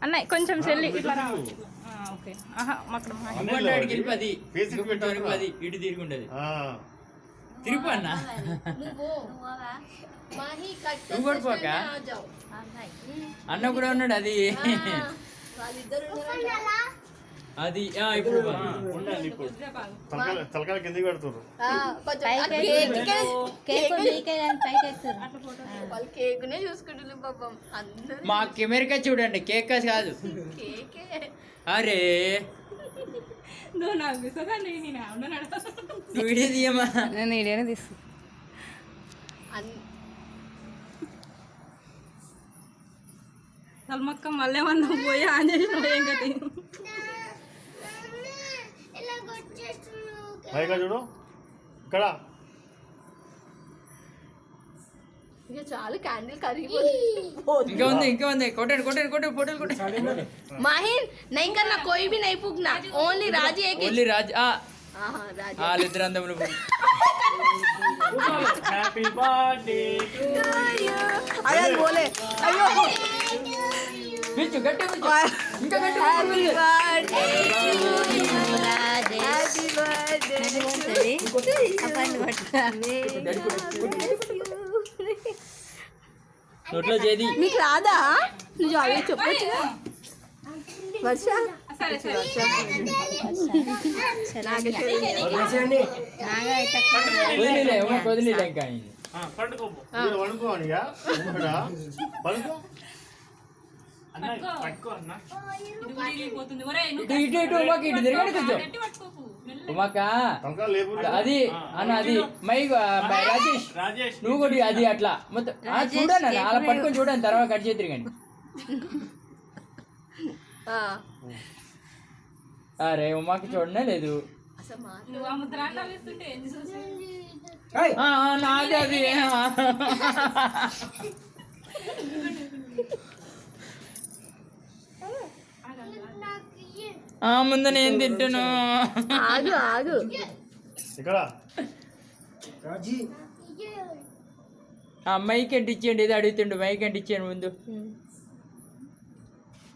అన్నయ్య కొంచెం చెల్లి ఇట్లా రా. ఓకే ఇటు తిరుగుండదు తిరుపు అన్న నువ్వు కొడుకోక అన్న కూడా ఉన్నాడు అది అది ఇప్పుడు తలకాయ కిందకి పెడుతున్నారు మా కెమెరా చూడండి కేక్ కాదు అరే నువ్వు వీడియో తీయమా నేను వీడియోనే తీసు సల్మక్క మళ్ళీ మనం పోయి ఆన్ చేసిన ఏం కట్టి చూడు ఇక్కడ చాలు క్యాండిల్ కరిగి ఇంకా ఉంది కొట్టండి ఫోటోలు కొట్టండి మాహిన్ नहीं करना कोई भी नहीं फूकना ओनली राजी एक ఓన్లీ రాజ్ राजी వాళ్ళిద్దరు అందములు హ్యాపీ బర్త్డే अरे बोले अयो పిచ్చు గట్టి ఇంకా గట్టి हैप्पी बर्थडे हैप्पी बर्थडे నోట్లో చేది నీకు రాదా నువ్వు అవి చెప్పచ్చు వర్ష వదిలే ఇంకా ఇటు ఉమాకి ఇటు తిరగండి కొంచెం ఉమాక అది అన్న అది రాజేష్ నువ్వు కూడా అది అట్లా మొత్తం చూడండి అన్న అలా పట్టుకొని చూడండి తర్వాత కట్ చేద్దరు కానీ అరే ఉమాకి చూడనే లేదు నాది అది ముందు నేను తింటాను ఆగు ఆగు ఇక్కడ మైక్ అంటే ఇచ్చేయండి ఏదో అడుగుతుండు మైక్ అంటే ఇచ్చేయండి ముందు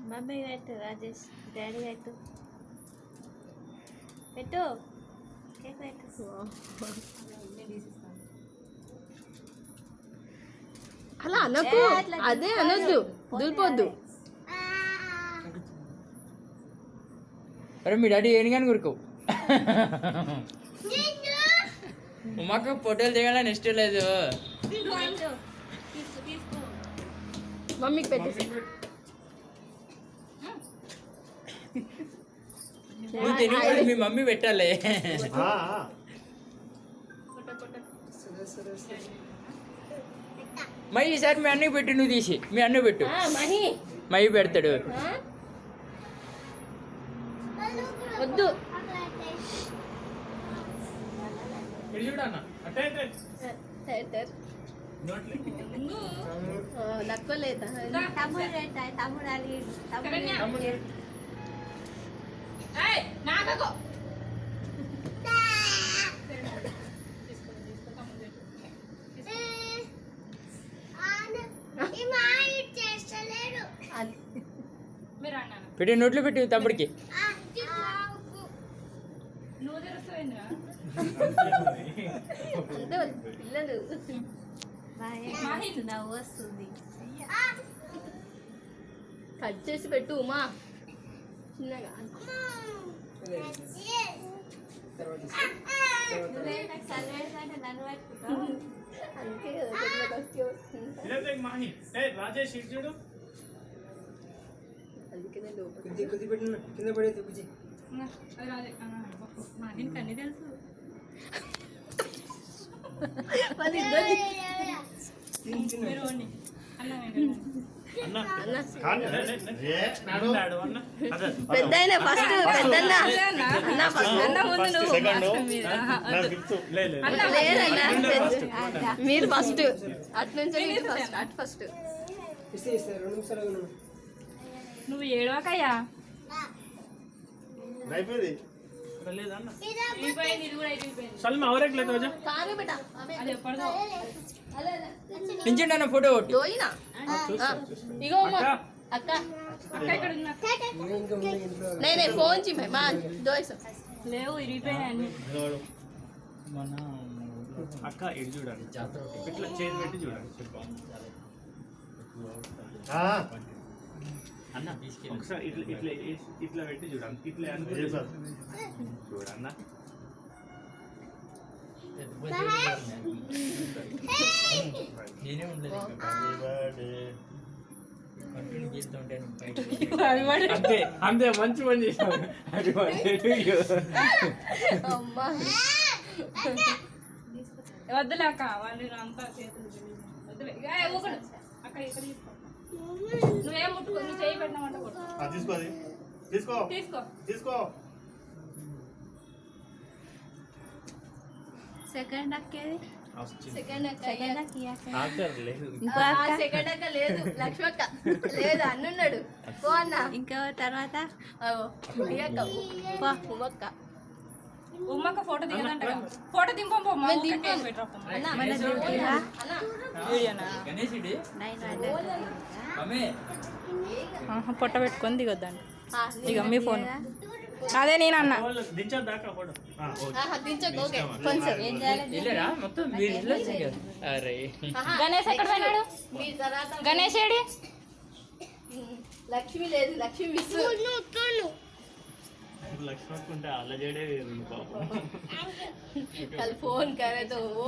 మమ్మీ పెట్టు రాజేష్ డాడీ పెట్టు పెట్టు కేక్ పెట్టు అలా అనకు అదే అనొద్దు దులిపోద్దు అరే మీ డాడీ ఏని కానీ కొరుకోవు ఉమాకు ఫోటోలు దిగాలని ఇష్టం లేదు మమ్మీకి పెట్టేసి నువ్వు తిని మీ మమ్మీ పెట్టాలి మై ఈసారి మీ అన్నకి పెట్టి నువ్వు తీసి మీ అన్న పెట్టు మై పెడతాడు వద్దు నక్కలేదా తమ్ముడు అడిగి పెట్టి నోట్లో పెట్టి తమ్ముడికి అంటే పిల్లలు నవ్వు వస్తుంది కట్ చేసి పెట్టు ఉమా చిన్నగా అందుకే రాజేష్ చూడు అందుకనే లోపల కింద పడేది అన్ని తెలుసు పెద్ద ఫస్ట్ పెద్దన్న మీరు ఫస్ట్ అటు నుంచి అటు ఫస్ట్ నువ్వు ఏడవకయ్యా सलमा और एक लेते हो जा कहां है बेटा అదే పడదో నించండి అన్న ఫోటో ఒకటి దోయినా ఇగో అక్క అక్క ఇక్కడ ఉంది అక్క. नहीं नहीं फोन ची मैं मान दो ऐसा లేవు ఇరిగిపోయినాయి అన్ని. మన అక్క ఇటు చూడండి ఇట్లా చేతి పెట్టి చూడండి అన్న తీసుకెళ్ళి ఒకసారి ఇట్లా ఇట్లా ఇట్లా పెట్టి చూడండి ఇట్లా అనుకుంటే చూడన్న నేనే ఉండలేదు కంటిన్యూ చేస్తూ ఉంటాను అవి పడి. అంతే అంతే మంచి పని చేసావు अम्मा వద్దులే అక్క వాళ్ళు అంతా చేతులు తెలియదు. వద్దులే ఇక ఊకడు. అక్క ఇక్కడ తీసుకో. నువ్వేం ముట్టుకో, నువ్వు చేయి పెట్టినామంటే కొట్టు. తీసుకో అది తీసుకో తీసుకో. తీసుకో సెకండ్ అక్కేది सेकंड अक्का సెకండ్ అక్క ఇయ్యాక. ఆకర్ లేదు ఇంకో అక్క सेकंड अक्का లేదు లక్ష్మి అక్క లేదు అన్నున్నాడు పో అన్న ఇంకో తర్వాత అవో అయ్యక్క పో ఉమ్మక్క ఉమ్మక్క ఫోటో దిగదంట ఫోటో దింపం పోమ్మా. నేను ఊరికే దింపను. కేక్ పెట్టరా పోమ్మా. అన్న మన దింపులా అన్న వీడియోనా? గణేశుడి 900 మమ్మీ ఆహా, పొట్ట పెట్టుకొని దిగొద్దండి. ఆ, ఇక మీ ఫోన్ అదే నేను అన్న. దించదు దాకా ఫోటో ఆహా దించకు ఓకే కొంచెం ఏం చేయాలి వెళ్ళారా మొత్తం మీరు ఇట్లా చేయాలి. అరే ఆహా, గణేష్ ఎక్కడ పోయినాడు? మీ తర్వాత గణేష్ ఏడి? లక్ష్మి లేదు లక్ష్మి మిస్ లక్ష్మణ్ అలా చేయడే పాపం कल फोन करे तो वो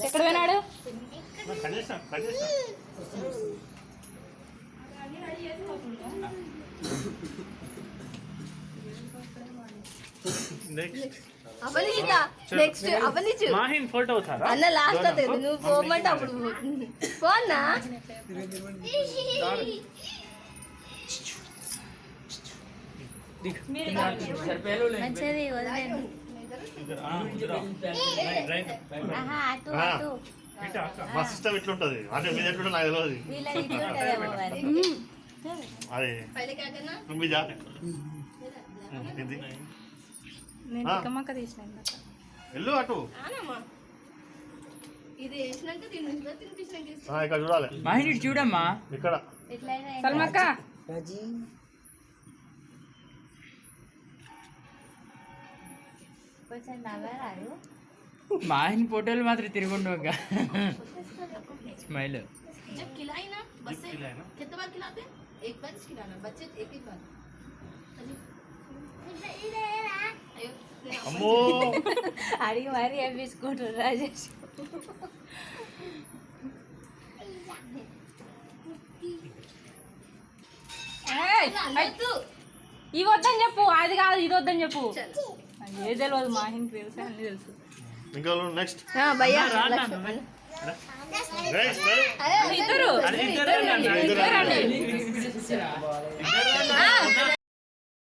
ఎక్కడ పోయినాడు? కట్టేస్తాం నెక్స్ట్ అవని చిన్న నెక్స్ట్ అవని చూ మాహిన్ ఫోటో అవుతారా అన్న లాస్ట్ అదే నువ్వు పోమంటే అప్పుడు పో అన్న సరిపోయారు మంచిది వదిలేను. ఆహా అటు అటు మా సిస్టమ్ ఇట్లుంటది అంటే మీద ఎట్లుంటుంది నాకు తెలియదు వీళ్ళది ఇట్లుంటదేమో మరి. అదే పైన కాకన్నా నువ్వు మీద ఇది నేను తిక్కమక్క తీసినాను. వెళ్ళు అటు ఆనమ్మా ఇది వేసినాక తినిపించినాక ఇక్కడ చూడాలి మాహిని ఇటు చూడమ్మా ఇక్కడ ఎట్లయినా ఏం సల్మక్క కొంచెం నవ్వరాదు. మాహిని ఫోటోలు మాత్రం తిరుగుండవుగా స్మైల్ जब खिलाई ना बस से कितने बार खिलाते हैं? एक बार ही खिलाना बच्चे एक एक बार अयो అమ్మో అడిగి మరి బిస్కెట్ రాజేష్. ఏయ్, तू ఇవి వద్దని చెప్పు, అది కాదు ఇది వద్దని చెప్పు. ఏ తెలియదు మాహిన్ తెలుసు, అన్ని తెలుసు. ఇంకా నెక్స్ట్ हां भैया ఇద్దరు ఇద్దరు